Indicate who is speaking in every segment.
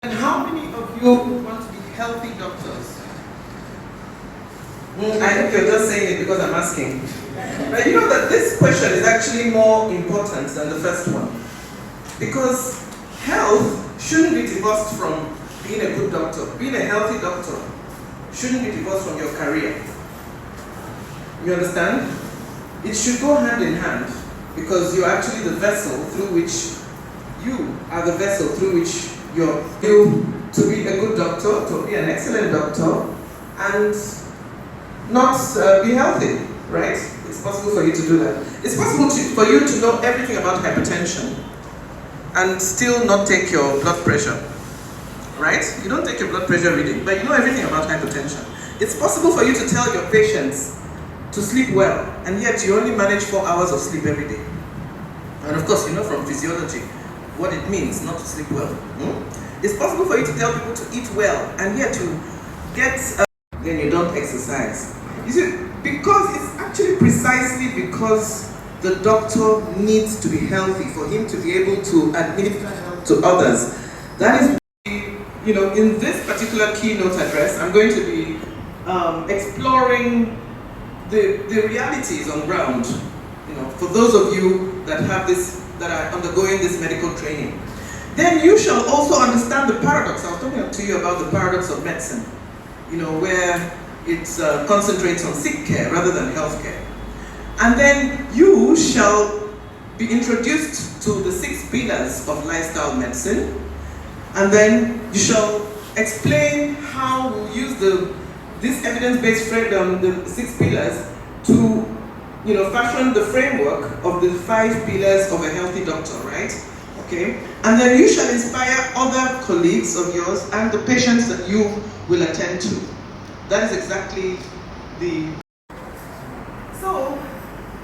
Speaker 1: And how many of you want to be healthy doctors? I think you're just saying it because I'm asking. But you know that this question is actually more important than the first one. Because health shouldn't be divorced from being a good doctor. Being a healthy doctor shouldn't be divorced from your career. You understand? It should go hand in hand because you're actually the vessel through which you are the vessel through which you're able to be a good doctor, to be an excellent doctor, and not be healthy, right? It's possible for you to do that. It's possible for you to know everything about hypertension and still not take your blood pressure, right? You don't take your blood pressure reading, but you know everything about hypertension. It's possible for you to tell your patients to sleep well, and yet you only manage 4 hours of sleep every day. And of course, you know from physiology what it means not to sleep well. It's possible for you to tell people to eat well, and yet you get, then you don't exercise. You see, because it's actually precisely because the doctor needs to be healthy for him to be able to administer health to others. That is, you know, in this particular keynote address, I'm going to be exploring the realities on ground. You know, for those of you that have this, that are undergoing this medical training. Then you shall also understand the paradox. I was talking to you about the paradox of medicine, you know, where it concentrates on sick care rather than health care. And then you shall be introduced to the 6 pillars of lifestyle medicine. And then you shall explain how we'll use this evidence-based framework, the 6 pillars, to fashion the framework of the 5 pillars of a healthy doctor, right? Okay? And then you shall inspire other colleagues of yours and the patients that you will attend to. That is exactly the... So,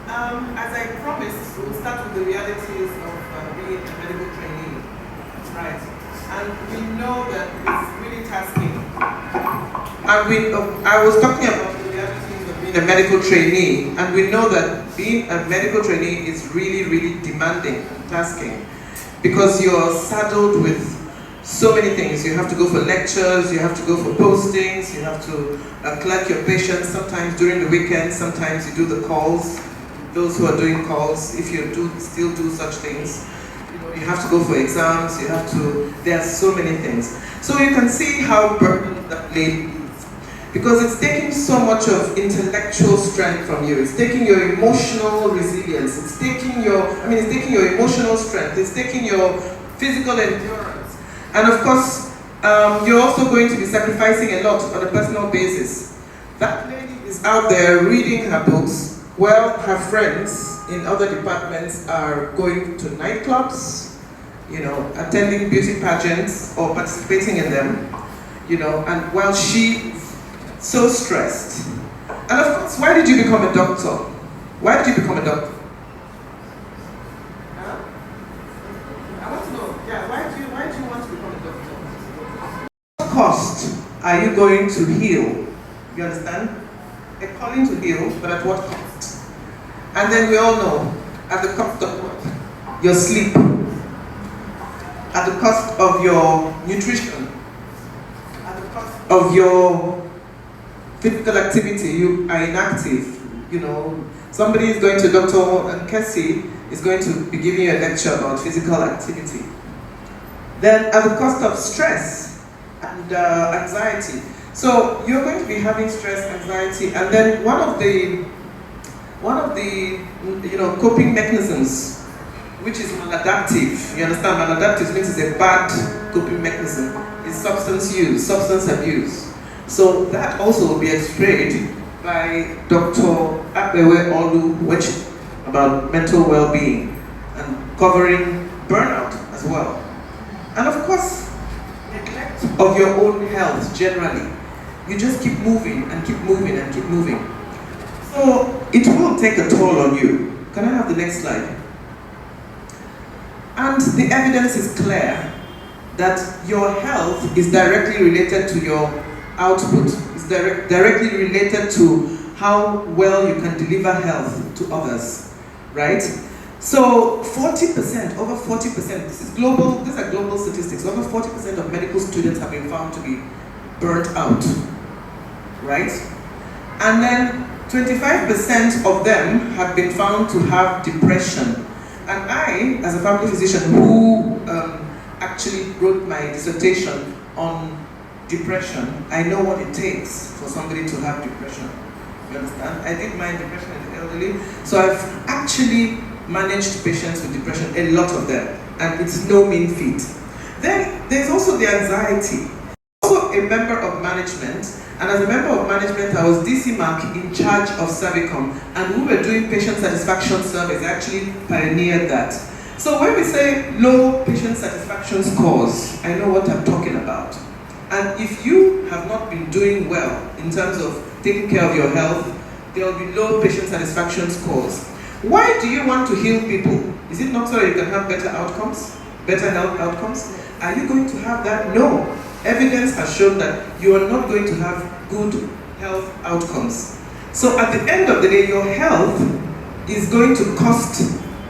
Speaker 1: as I promised, we'll start with the realities of being a medical trainee, right? And we know that it's really tasking. And I was talking about the realities of being a medical trainee, and we know that being a medical trainee is really, really demanding and tasking because you're saddled with so many things. You have to go for lectures, you have to go for postings, you have to clerk your patients, sometimes during the weekend, sometimes you do the calls, those who are doing calls, if you still do such things. You have to go for exams, there are so many things. So you can see how burdened that lady is. Because it's taking so much of intellectual strength from you. It's taking your emotional resilience. It's taking your emotional strength. It's taking your physical endurance. And of course, you're also going to be sacrificing a lot on a personal basis. That lady is out there reading her books, while her friends in other departments are going to nightclubs, attending beauty pageants or participating in them, and while she's so stressed. And of course, why did you become a doctor? Why did you become a doctor? Huh? I want to know, why do you want to become a doctor? What cost are you going to heal? You understand? A calling to heal, but at what cost? And then we all know, at the cost of what? Your sleep. At the cost of your nutrition. At the cost of your physical activity. You are inactive. Somebody is going to Dr. Nkesi is going to be giving you a lecture about physical activity. Then at the cost of stress and anxiety. So you're going to be having stress, anxiety, and then one of the coping mechanisms, which is maladaptive. You understand? Maladaptive means it's a bad coping mechanism. Is substance use, substance abuse. So that also will be explained by Dr. Abewe Olu, which about mental well-being and covering burnout as well. And of course, neglect of your own health generally. You just keep moving and keep moving and keep moving. So it will take a toll on you. Can I have the next slide? And the evidence is clear that your health is directly related to your output. It's directly related to how well you can deliver health to others, right? So 40%, over 40%, this is global, these are global statistics, over 40% of medical students have been found to be burnt out, right? And then 25% of them have been found to have depression. And I, as a family physician who actually wrote my dissertation on depression, I know what it takes for somebody to have depression. You understand? I did my depression in the elderly, so I've actually managed patients with depression, a lot of them, and it's no mean feat. Then there's also the anxiety. Also a member of management, and as a member of management, I was DC Mark in charge of Servicom, and we were doing patient satisfaction surveys. I actually pioneered that. So when we say low patient satisfaction scores, I know what I'm talking about. And if you have not been doing well in terms of taking care of your health, there will be low patient satisfaction scores. Why do you want to heal people? Is it not so that you can have better outcomes, better health outcomes? Are you going to have that? No. Evidence has shown that you are not going to have good health outcomes. So at the end of the day, your health is going to cost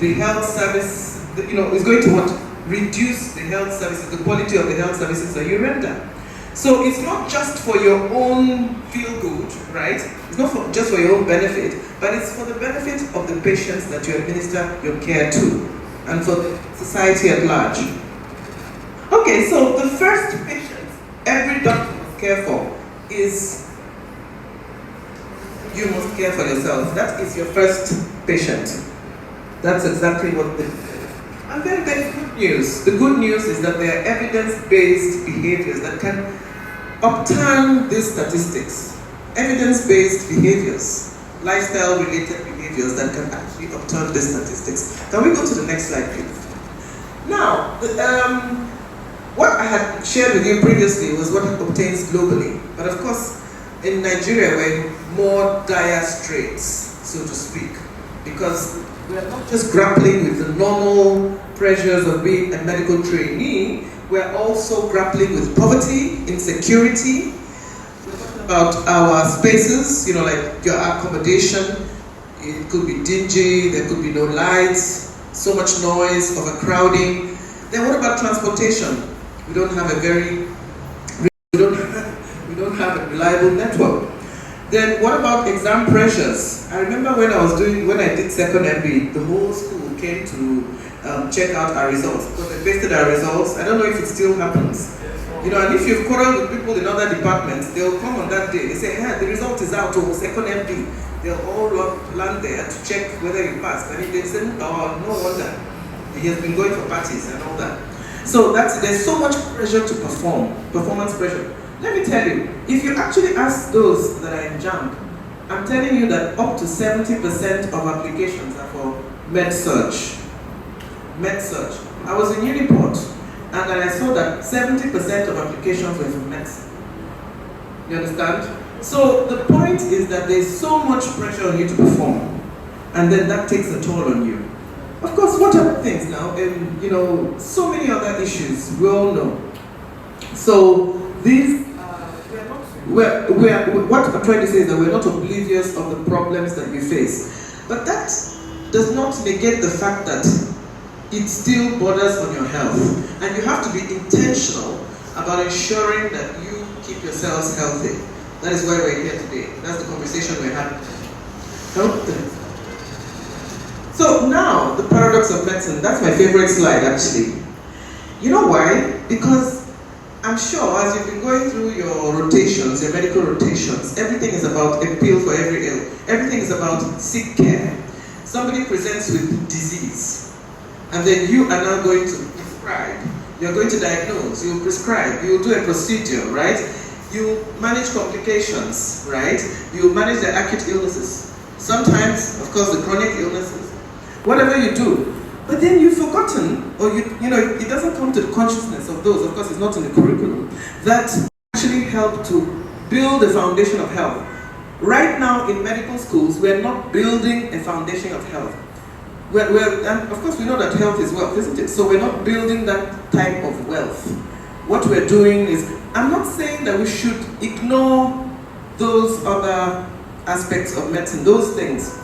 Speaker 1: the health service, is going to what? Reduce the health services, the quality of the health services that you render. So it's not just for your own feel good, right? It's not just for your own benefit, but it's for the benefit of the patients that you administer your care to, and for the society at large. Okay, so the first patient every doctor must care for is, you must care for yourself. That is your first patient. That's exactly what the... And then there's good news. The good news is that there are evidence-based behaviors that can upturn these statistics. Evidence-based behaviors, lifestyle-related behaviors that can actually upturn these statistics. Can we go to the next slide, please? Now, what I had shared with you previously was what obtains globally. But of course, in Nigeria, we're in more dire straits, so to speak, because we're not just grappling with the normal pressures of being a medical trainee, we're also grappling with poverty, insecurity. We're talking about our spaces, like your accommodation. It could be dingy, there could be no lights, so much noise, overcrowding. Then what about transportation? We don't have a reliable network. Then what about exam pressures? I remember when I did second MB, the whole school came to check out our results, because they pasted our results. I don't know if it still happens. And if you've quarreled with people in other departments, they'll come on that day. They say, hey, the result is out, or second MB. They'll all land there to check whether you passed. And if they say, oh, no wonder. He has been going for parties and all that. So there's so much pressure to perform, performance pressure. Let me tell you, if you actually ask those that are in JAMB, I'm telling you that up to 70% of applications are for med-surg. Med-surg. I was in Uniport, and then I saw that 70% of applications were for medicine. You understand? So the point is that there's so much pressure on you to perform, and then that takes a toll on you. Of course, what other things now? So many other issues, we all know. So these, what I'm trying to say is that we're not oblivious of the problems that we face. But that does not negate the fact that it still borders on your health. And you have to be intentional about ensuring that you keep yourselves healthy. That is why we're here today. That's the conversation we're having. So now, the paradox of medicine, that's my favorite slide actually. You know why? Because I'm sure as you've been going through your rotations, your medical rotations, everything is about a pill for every ill. Everything is about sick care. Somebody presents with disease, and then you are now going to prescribe. You're going to diagnose, you'll prescribe, you'll do a procedure, right? You manage complications, right? You manage the acute illnesses. Sometimes, of course, the chronic illnesses. Whatever you do, but then you've forgotten, or it doesn't come to the consciousness of those, of course it's not in the curriculum, that actually help to build a foundation of health. Right now in medical schools, we're not building a foundation of health. And of course we know that health is wealth, isn't it? So we're not building that type of wealth. What we're doing is, I'm not saying that we should ignore those other aspects of medicine, those things.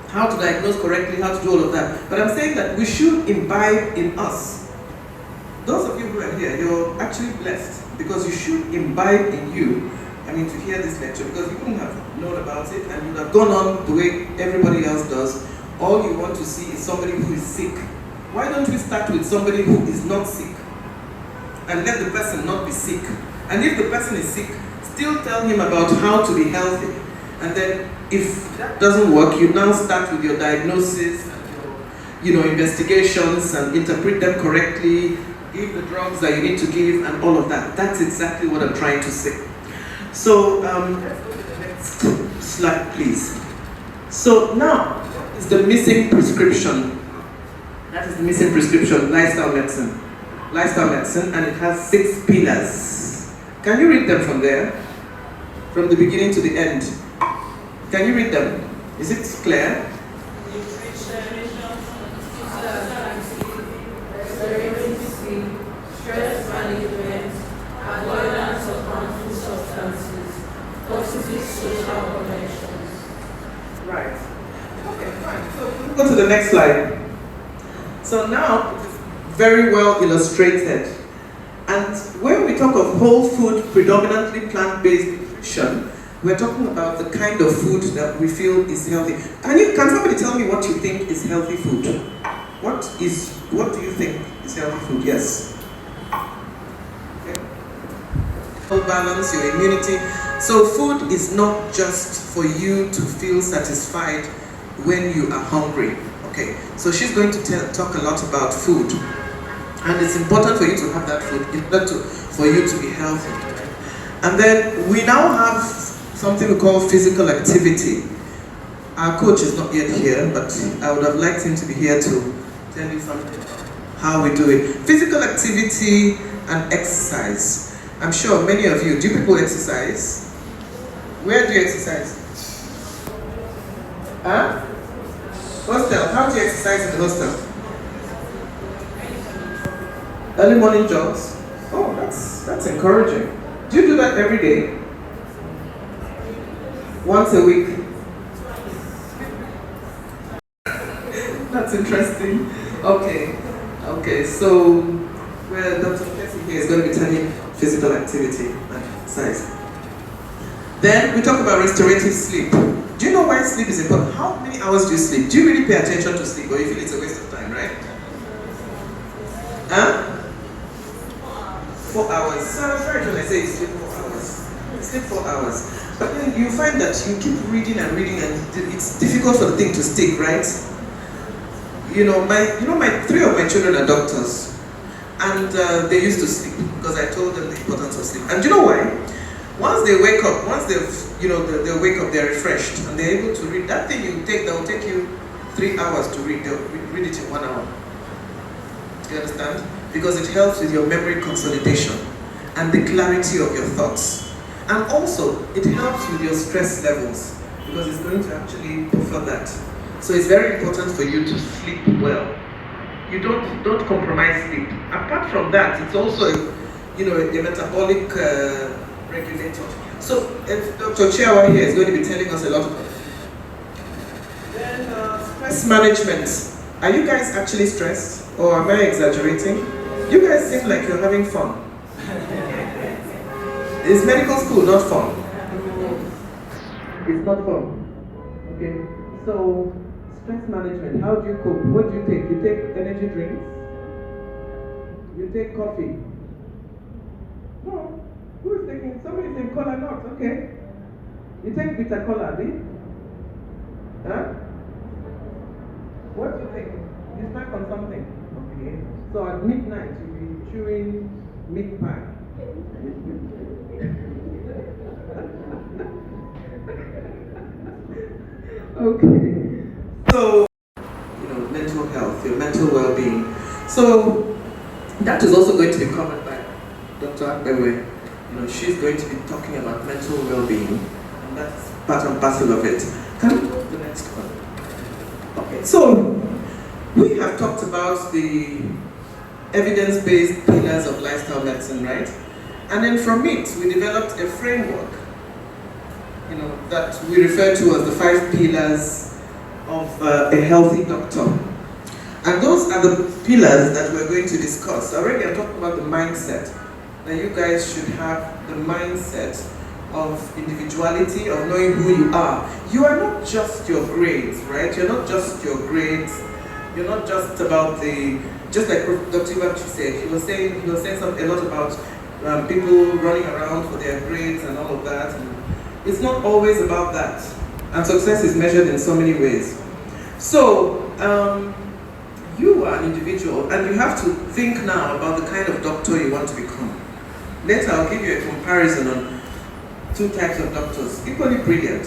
Speaker 1: how to diagnose correctly, how to do all of that. But I'm saying that we should imbibe in us. Those of you who are here, you're actually blessed because you should imbibe in you, to hear this lecture, because you wouldn't have known about it and you would have gone on the way everybody else does. All you want to see is somebody who is sick. Why don't we start with somebody who is not sick and let the person not be sick? And if the person is sick, still tell him about how to be healthy. And then if that doesn't work, you now start with your diagnosis and your investigations and interpret them correctly, give the drugs that you need to give and all of that. That's exactly what I'm trying to say. So let's go to the next slide, please. So now is the missing prescription. That is the missing prescription, lifestyle medicine. Lifestyle medicine, and it has 6 pillars. Can you read them from there? From the beginning to the end. Can you read them? Is it clear?
Speaker 2: Stress management, avoidance of harmful substances, positive social connections.
Speaker 1: Right. Okay, fine. So we'll go to the next slide. So now it is very well illustrated. And when we talk of whole food, predominantly plant-based nutrition, we're talking about the kind of food that we feel is healthy. Can somebody tell me what you think is healthy food? What do you think is healthy food? Yes. Balance your immunity. So food is not just for you to feel satisfied when you are hungry. Okay, so she's going to talk a lot about food, and it's important for you to have that food in order for you to be healthy. And then we now have something we call physical activity. Our coach is not yet here, but I would have liked him to be here to tell you something about how we do it. Physical activity and exercise. I'm sure many of you, do people exercise? Where do you exercise? Huh? Hostel. How do you exercise in the hostel? Early morning jogs. Oh, that's encouraging. Do you do that every day? Once a week? That's interesting. Okay, so Dr. Kessie here is going to be telling physical activity and exercise. Then we talk about restorative sleep. Do you know why sleep is important? How many hours do you sleep? Do you really pay attention to sleep, or you feel it's a waste of time, right? Huh? 4 hours. So I was right when I say you sleep 4 hours. You sleep 4 hours. But then you find that you keep reading and it's difficult for the thing to stick, right? My 3 of my children are doctors, and they used to sleep because I told them the importance of sleep. And do you know why? Once they wake up, they wake up, they're refreshed and they're able to read. That thing that will take you 3 hours to read, they'll read it in 1 hour. Do you understand? Because it helps with your memory consolidation and the clarity of your thoughts. And also, it helps with your stress levels because it's going to actually buffer that. So it's very important for you to sleep well. You don't compromise sleep. Apart from that, it's also a metabolic regulator. So Dr. Chiawa here is going to be telling us a lot about it. Then stress management. Are you guys actually stressed, or am I exaggerating? You guys seem like you're having fun. Is medical school not fun? It's not fun. Okay. So stress management. How do you cope? What do you take? You take energy drinks? You take coffee? No. Who is taking? Somebody saying cola not. Okay. You take bitter cola, do you? Huh? What do you take? You snack on something. Okay. So at midnight you'll be chewing meat pie. Okay. So, mental health, your mental well-being. So that is also going to be covered by Dr. Akpewe. She's going to be talking about mental well-being, and that's part and parcel of it. Can we go to the next one? Okay. So we have talked about the evidence-based pillars of lifestyle medicine, right? And then from it, we developed a framework, that we refer to as the 5 pillars of a healthy doctor. And those are the pillars that we're going to discuss. Already I'm talking about the mindset. That you guys should have the mindset of individuality, of knowing who you are. You are not just your grades, right? You're not just your grades. You're not just about just like Dr. Ibachi said, he was saying a lot about people running around for their grades and all of that. And it's not always about that. And success is measured in so many ways. So, you are an individual and you have to think now about the kind of doctor you want to become. Later, I'll give you a comparison on two types of doctors, equally brilliant.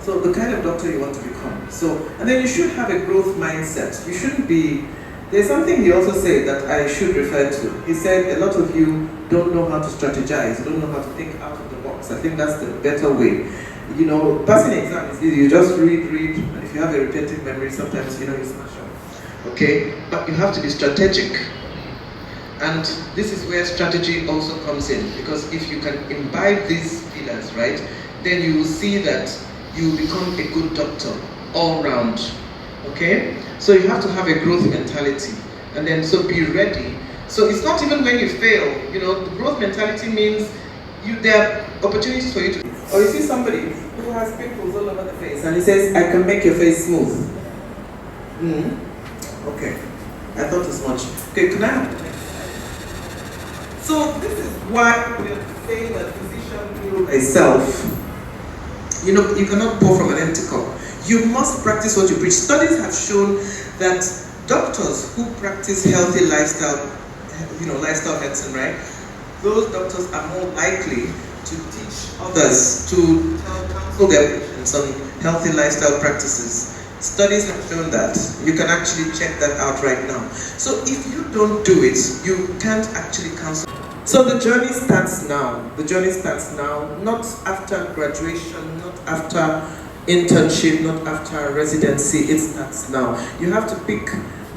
Speaker 1: So the kind of doctor you want to become. So, and then you should have a growth mindset. You shouldn't be, there's something he also said that I should refer to. He said a lot of you don't know how to strategize, don't know how to think out of the box. I think that's the better way. You know, passing an exam is easy. You just read, and if you have a retentive memory, sometimes, you smash up. Okay? But you have to be strategic. And this is where strategy also comes in, because if you can imbibe these pillars, right, then you will see that you will become a good doctor all round. Okay? So you have to have a growth mentality, and then so be ready. So it's not even when you fail, the growth mentality means there are opportunities for you to. Or you see somebody who has pimples all over the face, and he says, I can make your face smooth. Okay, I thought as much. Okay, can I have the next? So this is why we're saying that physician heal thyself. You cannot pour from an empty cup. You must practice what you preach. Studies have shown that doctors who practice healthy lifestyle medicine, right? Those doctors are more likely to teach others, to counsel their patients on healthy lifestyle practices. Studies have shown that. You can actually check that out right now. So if you don't do it, you can't actually counsel. So the journey starts now. The journey starts now, not after graduation, not after internship, not after residency. It starts now. You have to pick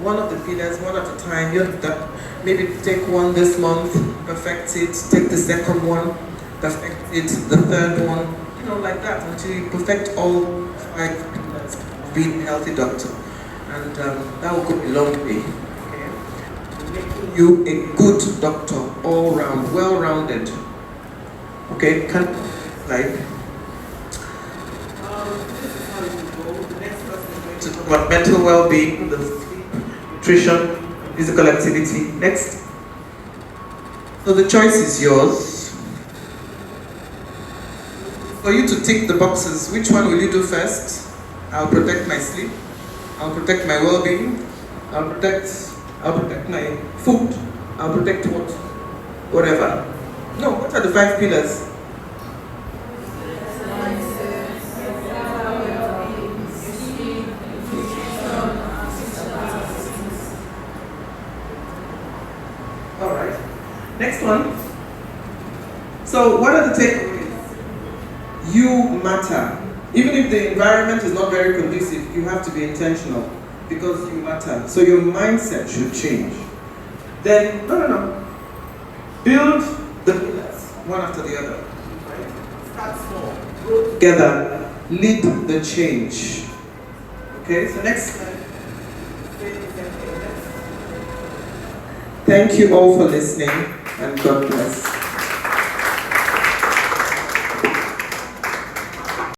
Speaker 1: one of the pillars, one at a time. You have to maybe take one this month, perfect it, take the second one, perfect it, the third one, like that, until you perfect all 5 pillars of being a healthy doctor. And that will go a long way. Making you a good doctor, all round, well-rounded. Okay, this is how it will go. The next person is going to talk about mental well-being, the sleep, nutrition, physical activity. Next. So the choice is yours. For you to tick the boxes, which one will you do first? I'll protect my sleep. I'll protect my well-being. I'll protect my food. I'll protect what? Whatever. No, what are the 5 pillars? Alright. Next one. So what are the takeaways? You matter. Even if the environment is not very conducive, you have to be intentional. Because you matter. So your mindset should change. Then, no. Build the pillars, one after the other. Right? Start small. Grow together. Lead the change. Okay, so next slide. Thank you all for listening, and God bless.